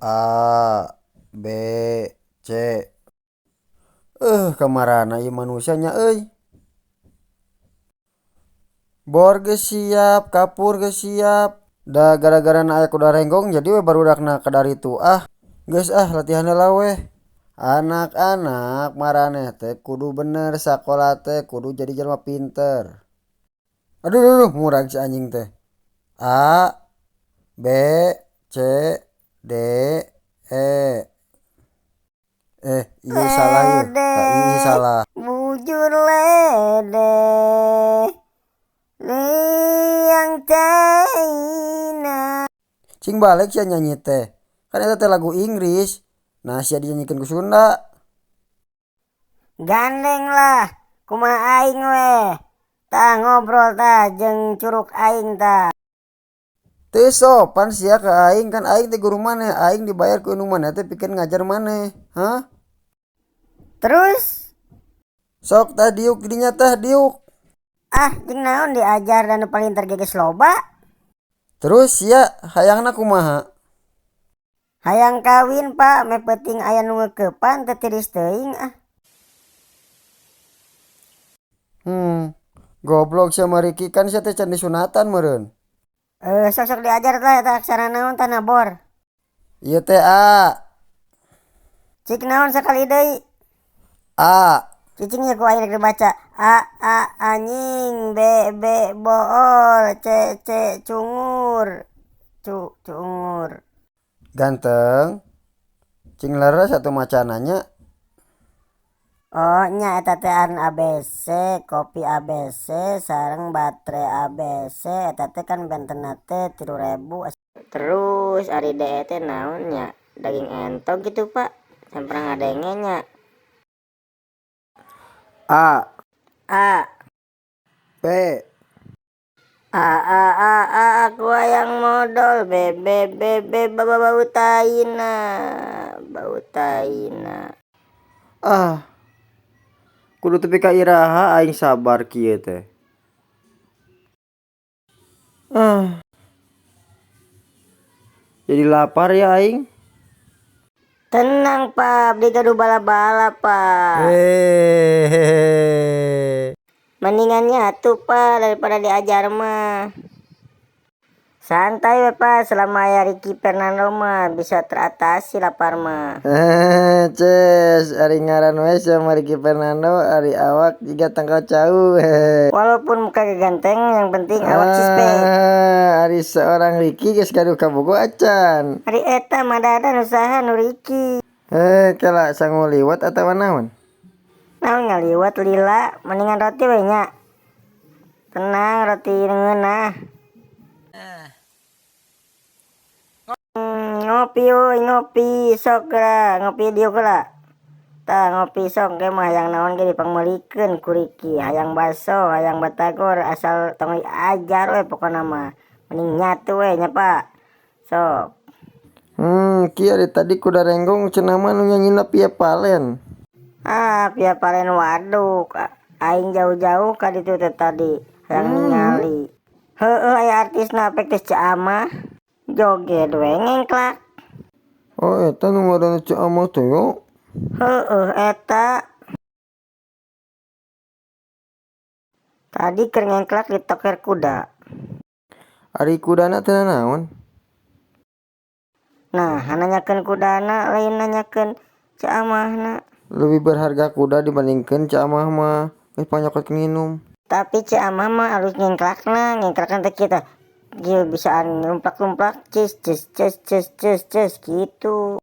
A B C. Kamarana ieu manusianya euy. Bor geus siap, kapur geus siap. Da gara-gara na aya kuda renggong jadi we barudakna kadari tu geus latihan heula weh. Anak-anak maraneh teh kudu bener sakola teh kudu jadi jelema pinter. Aduh murag si anjing teh. A B C D E. Iya salah ieu. Tah ih Ledek, salah. bujur ledek, liang China. Cing balik sia nyanyi teh. Kan eta teh lagu Inggris. Nah sia dinyanyikan ku Sunda. Gandeng lah, kumaha aing weh. Tah ngobrol tah jeung curug aing tah. Teu sopan sia ka aing kan aing teh guru maneh. Aing dibayar ku anu maneh teh pikeun ngajar maneh. Hah? Terus Sok tah diuk dinya tah diuk. jeung naon diajar dan paling tergeges loba. Terus sia hayangna kumaha? Hayang kawin pak, me penting aya nu ngeukepan teu tiris teuing Goblok sia mariki kan sia teh can disunatan meureun. Sok diajar tah eta aksara naon tah nabor. Ieu teh A. Cik naon sakali deui. A. Cicing ya ku aing rek dibaca. A anjing, B bool, C cungur. Cungur. Ganteng. Cing leres satu macananya. Oh nya eta teh aran ABC, kopi ABC sareng baterai ABC eta teh kan bentena teh 3.000. Terus ari DE teh naon nya? Daging entog gitu pak. Sampurang ngadenge nya. A. A B. aku yang modal bau taina Kudu tepi ka iraha aing sabar kieu teh. Jadi lapar ya aing. tenang pak beli gaduh bala-bala pak mendingannya tuh pak daripada diajar mah santai we pak selama ya Ricky Fernando mah bisa teratasi lapar mah. Ces ari ngaran we sama Ricky Fernando ari awak juga tangkal cau. Walaupun muka ganteng yang penting awak cispe. Ari seorang Ricky geus gaduh kabogo acan. Ari eta madadan usaha nu Ricky. Kela sangu liwat atawa naon? Naon ngaliwat lila mendingan roti we nya. Tenang roti ngeunah. Ngopi sok lah ngopi diuk lah. Tah ngopi sok ge mah hayang naon ge dipangmeulikeun ku Ricky, hayang baso, hayang batagor asal tong ajar we pokona mah. Mending nyatu we nya Pak. Sok. Kieu ari tadi kuda renggong cenah mah nu nyanyina Pia Palen. Pia Palen waduk. Aing jauh-jauh ka ditu teh tadi. Hayang ningali. Heueuh aya artisna pek teh Caamah. Joget we ngengklak. Oh eta nu ngaranna Caamah teh yo. Heueuh eta. Tadi keur ngengklak di toker kuda. Ari kudana teh naon? Nah, nanyakeun kudana lain nanyakeun Caamahna. Lebih berharga kuda dibandingkeun Caamah mah. Geus panyokot nginum. Tapi Caamah mah alus ngengklakna teh kita. Dia bisa numplak-numplak cis gitu.